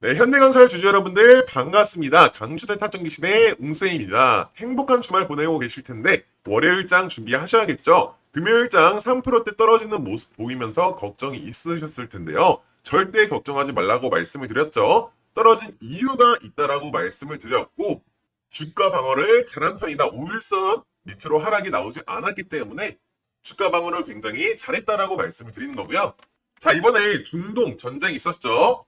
네, 현대건설 주주 여러분들 반갑습니다. 강추대 탑정기신의 웅쌤입니다. 행복한 주말 보내고 계실 텐데 월요일장 준비하셔야겠죠? 금요일장 3%대 떨어지는 모습 보이면서 걱정이 있으셨을 텐데요. 절대 걱정하지 말라고 말씀을 드렸죠. 떨어진 이유가 있다라고 말씀을 드렸고 주가 방어를 잘한 편이다. 5일선 밑으로 하락이 나오지 않았기 때문에 주가 방어를 굉장히 잘했다라고 말씀을 드리는 거고요. 자, 이번에 중동 전쟁 있었죠?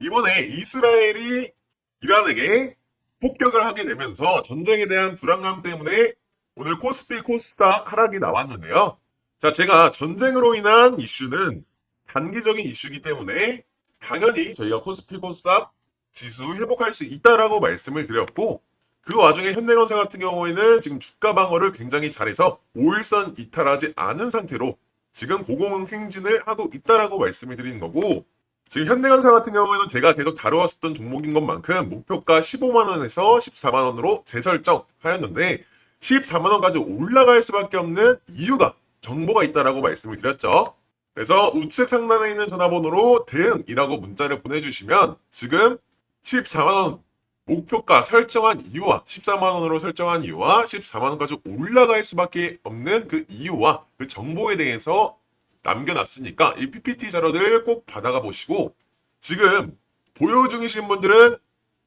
이번에 이스라엘이 이란에게 폭격을 하게 되면서 전쟁에 대한 불안감 때문에 오늘 코스피 코스닥 하락이 나왔는데요. 자, 제가 전쟁으로 인한 이슈는 단기적인 이슈이기 때문에 당연히 저희가 코스피 코스닥 지수 회복할 수 있다라고 말씀을 드렸고, 그 와중에 현대건설 같은 경우에는 지금 주가 방어를 굉장히 잘해서 5일선 이탈하지 않은 상태로 지금 고공행진을 하고 있다라고 말씀을 드리는 거고, 지금 현대건설 같은 경우에는 제가 계속 다루었었던 종목인 것만큼 목표가 15만원에서 14만원으로 재설정하였는데 14만원까지 올라갈 수밖에 없는 이유가 정보가 있다라고 말씀을 드렸죠. 그래서 우측 상단에 있는 전화번호로 대응이라고 문자를 보내주시면 지금 14만원 목표가 설정한 이유와 14만원으로 설정한 이유와 14만원까지 올라갈 수밖에 없는 그 이유와 그 정보에 대해서 남겨놨으니까 이 PPT 자료들 꼭 받아가 보시고, 지금 보유 중이신 분들은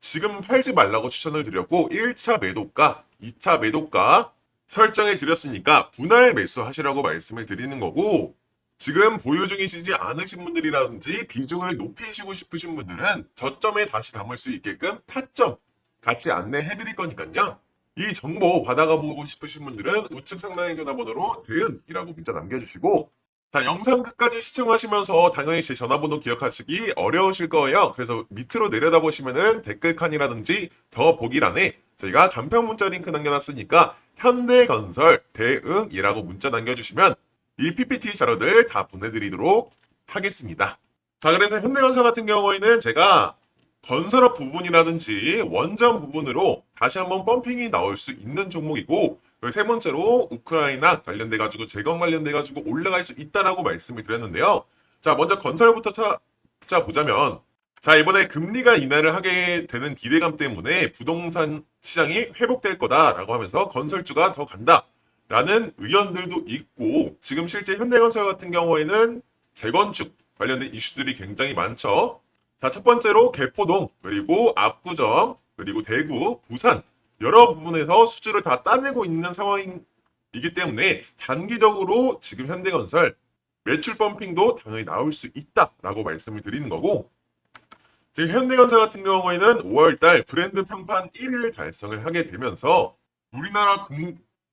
지금 팔지 말라고 추천을 드렸고 1차 매도가, 2차 매도가 설정해 드렸으니까 분할 매수 하시라고 말씀을 드리는 거고, 지금 보유 중이시지 않으신 분들이라든지 비중을 높이시고 싶으신 분들은 저점에 다시 담을 수 있게끔 타점 같이 안내해 드릴 거니까요. 이 정보 받아가 보고 싶으신 분들은 우측 상단의 전화번호로 대응이라고 문자 남겨주시고, 자, 영상 끝까지 시청하시면서 당연히 제 전화번호 기억하시기 어려우실 거예요. 그래서 밑으로 내려다 보시면은 댓글 칸이라든지 더 보기란에 저희가 간편 문자 링크 남겨놨으니까 현대건설 대응이라고 문자 남겨주시면 이 PPT 자료들 다 보내드리도록 하겠습니다. 자, 그래서 현대건설 같은 경우에는 제가 건설업 부분이라든지 원전 부분으로 다시 한번 펌핑이 나올 수 있는 종목이고, 그리고 세 번째로 우크라이나 관련돼 가지고 재건 관련돼 가지고 올라갈 수 있다라고 말씀을 드렸는데요. 자, 먼저 건설부터 찾아보자면, 자, 이번에 금리가 인하를 하게 되는 기대감 때문에 부동산 시장이 회복될 거다라고 하면서 건설주가 더 간다라는 의견들도 있고, 지금 실제 현대건설 같은 경우에는 재건축 관련된 이슈들이 굉장히 많죠. 자, 첫 번째로 개포동, 그리고 압구정, 그리고 대구, 부산 여러 부분에서 수주를 다 따내고 있는 상황이기 때문에 단기적으로 지금 현대건설 매출 펌핑도 당연히 나올 수 있다라고 말씀을 드리는 거고, 지금 현대건설 같은 경우에는 5월달 브랜드 평판 1위를 달성을 하게 되면서 우리나라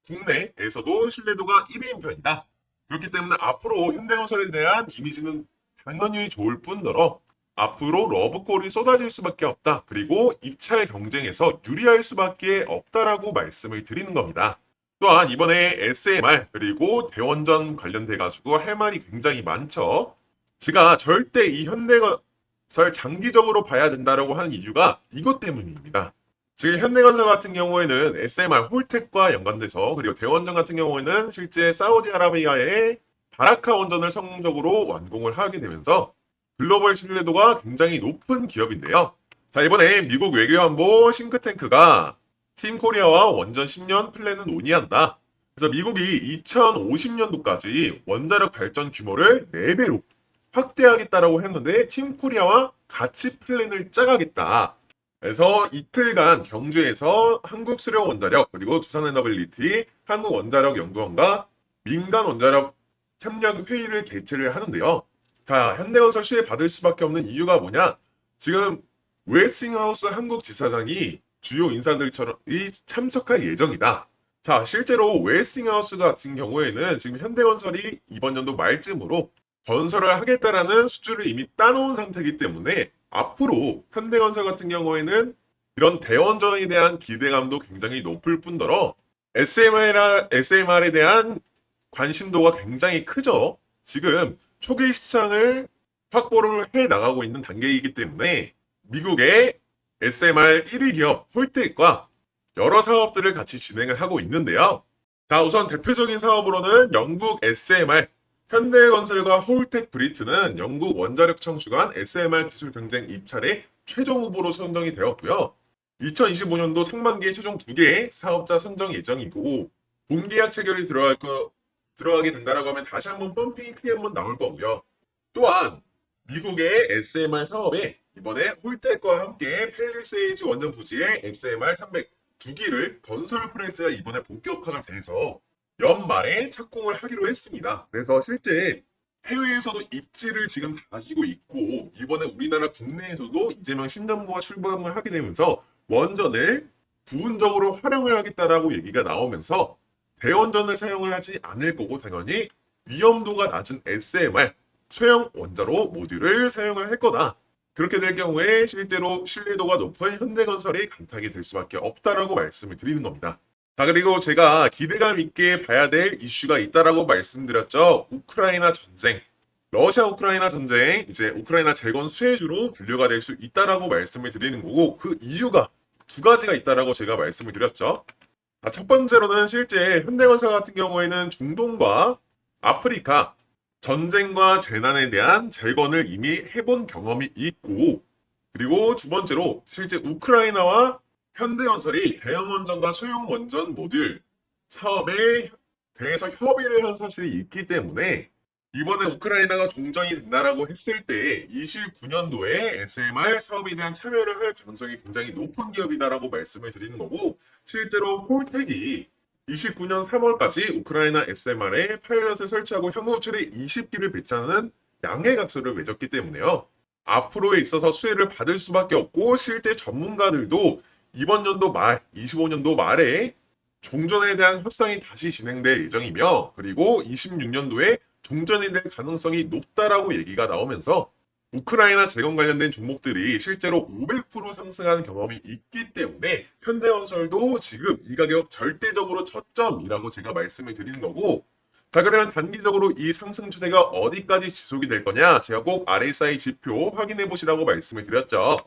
국내에서도 신뢰도가 1위인 편이다. 그렇기 때문에 앞으로 현대건설에 대한 이미지는 당연히 좋을 뿐더러 앞으로 러브콜이 쏟아질 수밖에 없다. 그리고 입찰 경쟁에서 유리할 수밖에 없다라고 말씀을 드리는 겁니다. 또한 이번에 SMR 그리고 대원전 관련돼 가지고 할 말이 굉장히 많죠. 제가 절대 이 현대건설 장기적으로 봐야 된다라고 하는 이유가 이것 때문입니다. 지금 현대건설 같은 경우에는 SMR 홀텍과 연관돼서, 그리고 대원전 같은 경우에는 실제 사우디아라비아의 바라카 원전을 성공적으로 완공을 하게 되면서 글로벌 신뢰도가 굉장히 높은 기업인데요. 자, 이번에 미국 외교안보 싱크탱크가 팀 코리아와 원전 10년 플랜은 논의한다. 그래서 미국이 2050년도까지 원자력 발전 규모를 4배로 확대하겠다라고 했는데 팀 코리아와 같이 플랜을 짜가겠다. 그래서 이틀간 경주에서 한국수력원자력 그리고 두산에너빌리티 한국원자력연구원과 민간 원자력 협력 회의를 개최를 하는데요. 자, 현대건설 시에 받을 수밖에 없는 이유가 뭐냐? 지금 웨스팅하우스 한국 지사장이 주요 인사들처럼 참석할 예정이다. 자, 실제로 웨스팅하우스 같은 경우에는 지금 현대건설이 이번 연도 말쯤으로 건설을 하겠다라는 수주를 이미 따놓은 상태이기 때문에 앞으로 현대건설 같은 경우에는 이런 대원전에 대한 기대감도 굉장히 높을 뿐더러 SMR에 대한 관심도가 굉장히 크죠. 지금 초기 시장을 확보를 해 나가고 있는 단계이기 때문에 미국의 SMR 1위 기업 홀텍과 여러 사업들을 같이 진행을 하고 있는데요. 자, 우선 대표적인 사업으로는 영국 SMR, 현대건설과 홀텍 브리트는 영국 원자력 청주관 SMR 기술 경쟁 입찰에 최종 후보로 선정이 되었고요. 2025년도 상반기에 최종 2개의 사업자 선정 예정이고 본계약 체결이 들어가게 된다라고 하면 다시 한번 펌핑이 크게 한번 나올 거고요. 또한 미국의 SMR 사업에 이번에 홀텍과 함께 팰리세이즈 원전 부지에 SMR 300 2기를 건설 프로젝트가 이번에 본격화가 돼서 연말에 착공을 하기로 했습니다. 그래서 실제 해외에서도 입지를 지금 가지고 있고 이번에 우리나라 국내에서도 이재명 신정부가 출범을 하게 되면서 원전을 부분적으로 활용을 하겠다라고 얘기가 나오면서 대원전을 사용을 하지 않을 거고 당연히 위험도가 낮은 SMR 소형 원자로 모듈을 사용을 할 거다. 그렇게 될 경우에 실제로 신뢰도가 높은 현대건설이 간탁이 될 수밖에 없다라고 말씀을 드리는 겁니다. 자, 그리고 제가 기대감 있게 봐야 될 이슈가 있다라고 말씀드렸죠. 우크라이나 전쟁. 러시아 우크라이나 전쟁, 이제 우크라이나 재건 수혜주로 분류가 될 수 있다라고 말씀을 드리는 거고 그 이유가 두 가지가 있다라고 제가 말씀을 드렸죠. 자, 첫 번째로는 실제 현대건설 같은 경우에는 중동과 아프리카 전쟁과 재난에 대한 재건을 이미 해본 경험이 있고 그리고 두 번째로 실제 우크라이나와 현대건설이 대형 원전과 소형 원전 모듈 사업에 대해서 협의를 한 사실이 있기 때문에 이번에 우크라이나가 종전이 된다라고 했을 때 29년도에 SMR 사업에 대한 참여를 할 가능성이 굉장히 높은 기업이다라고 말씀을 드리는 거고 실제로 홀텍이 29년 3월까지 우크라이나 SMR에 파일럿을 설치하고 향후 최대 20기를 배치하는 양해각서를 맺었기 때문에요. 앞으로에 있어서 수혜를 받을 수밖에 없고 실제 전문가들도 이번 연도 말, 25년도 말에 종전에 대한 협상이 다시 진행될 예정이며 그리고 26년도에 종전이 될 가능성이 높다라고 얘기가 나오면서 우크라이나 재건 관련된 종목들이 실제로 500% 상승한 경험이 있기 때문에 현대건설도 지금 이 가격 절대적으로 저점이라고 제가 말씀을 드리는 거고 자 그러면 단기적으로 이 상승 추세가 어디까지 지속이 될 거냐 제가 꼭 RSI 지표 확인해 보시라고 말씀을 드렸죠.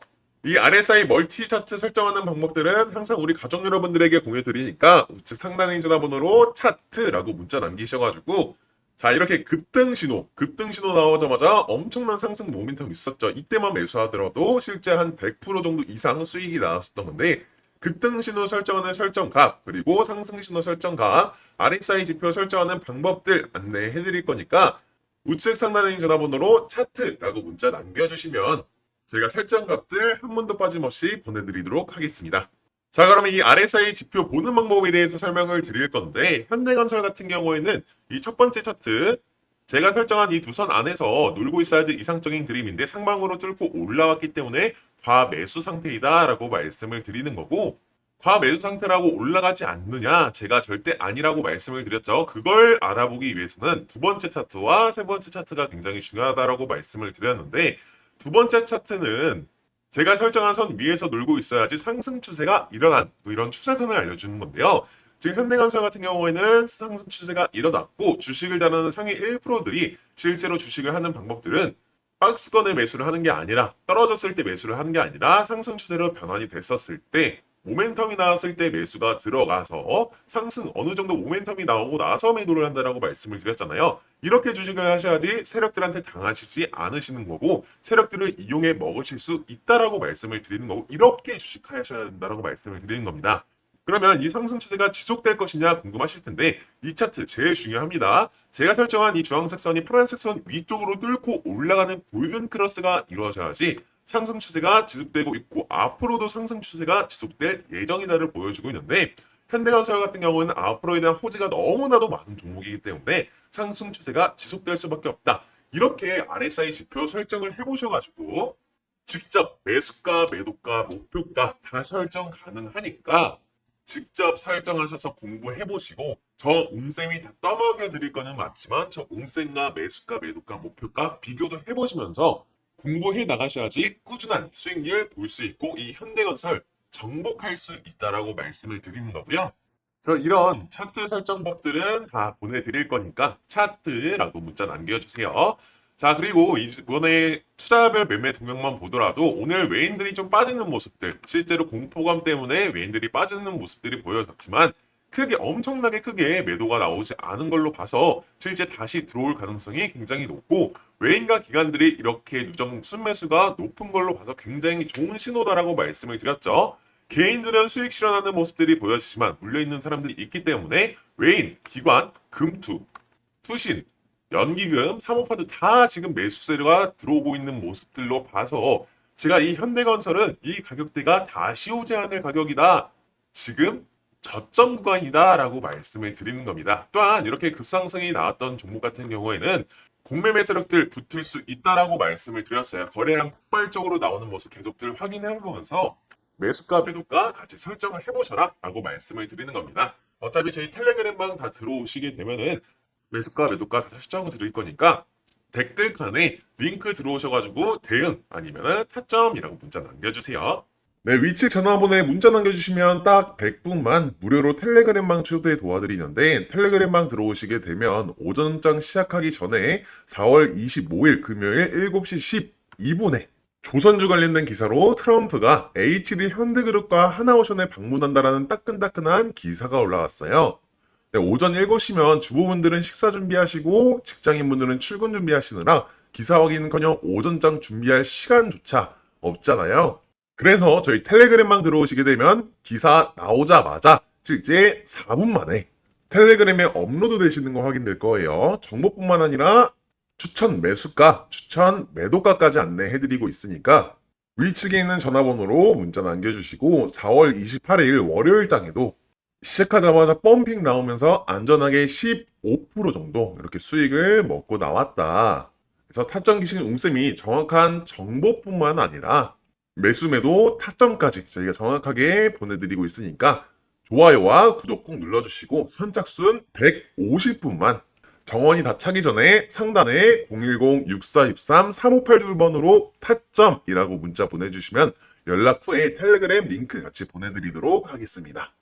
이 RSI 멀티 차트 설정하는 방법들은 항상 우리 가족 여러분들에게 공유 드리니까 우측 상단에 있는 전화번호로 차트라고 문자 남기셔가지고 자 이렇게 급등 신호 나오자마자 엄청난 상승 모멘텀이 있었죠. 이때만 매수하더라도 실제 한 100% 정도 이상 수익이 나왔었던 건데 급등 신호 설정하는 설정값 그리고 상승 신호 설정값 RSI 지표 설정하는 방법들 안내해 드릴 거니까 우측 상단에 있는 전화번호로 차트라고 문자 남겨주시면 제가 설정값들 한 번도 빠짐없이 보내드리도록 하겠습니다. 자 그러면 이 RSI 지표 보는 방법에 대해서 설명을 드릴 건데 현대건설 같은 경우에는 이 첫 번째 차트 제가 설정한 이 두 선 안에서 놀고 있어야지 이상적인 그림인데 상방으로 뚫고 올라왔기 때문에 과매수 상태이다 라고 말씀을 드리는 거고 과매수 상태라고 올라가지 않느냐 제가 절대 아니라고 말씀을 드렸죠. 그걸 알아보기 위해서는 두 번째 차트와 세 번째 차트가 굉장히 중요하다라고 말씀을 드렸는데 두 번째 차트는 제가 설정한 선 위에서 놀고 있어야지 상승 추세가 일어난 이런 추세선을 알려주는 건데요. 지금 현대건설 같은 경우에는 상승 추세가 일어났고 주식을 다루는 상위 1%들이 실제로 주식을 하는 방법들은 박스권을 매수를 하는 게 아니라 떨어졌을 때 매수를 하는 게 아니라 상승 추세로 변환이 됐었을 때 모멘텀이 나왔을 때 매수가 들어가서 상승 어느 정도 모멘텀이 나오고 나서 매도를 한다라고 말씀을 드렸잖아요. 이렇게 주식을 하셔야지 세력들한테 당하시지 않으시는 거고 세력들을 이용해 먹으실 수 있다라고 말씀을 드리는 거고 이렇게 주식하셔야 된다라고 말씀을 드리는 겁니다. 그러면 이 상승 추세가 지속될 것이냐 궁금하실 텐데 이 차트 제일 중요합니다. 제가 설정한 이 주황색 선이 파란색 선 위쪽으로 뚫고 올라가는 골든 크로스가 이루어져야지 상승 추세가 지속되고 있고 앞으로도 상승 추세가 지속될 예정이다를 보여주고 있는데 현대건설 같은 경우는 앞으로에 대한 호재가 너무나도 많은 종목이기 때문에 상승 추세가 지속될 수밖에 없다. 이렇게 RSI 지표 설정을 해보셔가지고 직접 매수가, 매도가, 목표가 다 설정 가능하니까 직접 설정하셔서 공부해보시고 저 웅쌤이 다 떠먹여 드릴 거는 맞지만 저 웅쌤과 매수가, 매도가, 목표가 비교도 해보시면서 공부해 나가셔야지 꾸준한 수익률 볼 수 있고 이 현대건설 정복할 수 있다라고 말씀을 드리는 거고요. 그래서 이런 차트 설정법들은 다 보내드릴 거니까 차트라고 문자 남겨주세요. 자 그리고 이번에 투자별 매매 동향만 보더라도 오늘 외인들이 좀 빠지는 모습들 실제로 공포감 때문에 외인들이 빠지는 모습들이 보여졌지만 크게 엄청나게 크게 매도가 나오지 않은 걸로 봐서 실제 다시 들어올 가능성이 굉장히 높고 외인과 기관들이 이렇게 누적 순매수가 높은 걸로 봐서 굉장히 좋은 신호다라고 말씀을 드렸죠. 개인들은 수익 실현하는 모습들이 보여지지만 물려있는 사람들이 있기 때문에 외인, 기관, 금투, 투신, 연기금, 사모펀드 다 지금 매수세가 들어오고 있는 모습들로 봐서 제가 이 현대건설은 이 가격대가 다시 오지 않을 가격이다. 지금 저점 구간이다라고 말씀을 드리는 겁니다. 또한 이렇게 급상승이 나왔던 종목 같은 경우에는 공매매 세력들 붙을 수 있다라고 말씀을 드렸어요. 거래량 폭발적으로 나오는 모습 계속들 확인해보면서 매수가, 매도가 같이 설정을 해보셔라 라고 말씀을 드리는 겁니다. 어차피 저희 텔레그램방 다 들어오시게 되면은 매수가, 매도가 다 설정을 드릴 거니까 댓글칸에 링크 들어오셔가지고 대응 아니면 타점이라고 문자 남겨주세요. 네, 위치 전화번호에 문자 남겨주시면 딱 100분만 무료로 텔레그램방 초대 도와드리는데 텔레그램방 들어오시게 되면 오전장 시작하기 전에 4월 25일 금요일 7시 12분에 조선주 관련된 기사로 트럼프가 HD 현대그룹과 하나오션에 방문한다라는 따끈따끈한 기사가 올라왔어요. 네, 오전 7시면 주부분들은 식사 준비하시고 직장인분들은 출근 준비하시느라 기사 확인은커녕 오전장 준비할 시간조차 없잖아요. 그래서 저희 텔레그램방 들어오시게 되면 기사 나오자마자 실제 4분 만에 텔레그램에 업로드 되시는 거 확인될 거예요. 정보뿐만 아니라 추천 매수가, 추천 매도가까지 안내해드리고 있으니까 위측에 있는 전화번호로 문자 남겨주시고 4월 28일 월요일장에도 시작하자마자 펌핑 나오면서 안전하게 15% 정도 이렇게 수익을 먹고 나왔다. 그래서 타점 기신 웅쌤이 정확한 정보뿐만 아니라 매수매도 타점까지 저희가 정확하게 보내드리고 있으니까 좋아요와 구독 꼭 눌러주시고 선착순 150분만 정원이 다 차기 전에 상단에 010-6463-3582번으로 타점이라고 문자 보내주시면 연락 후에 텔레그램 링크 같이 보내드리도록 하겠습니다.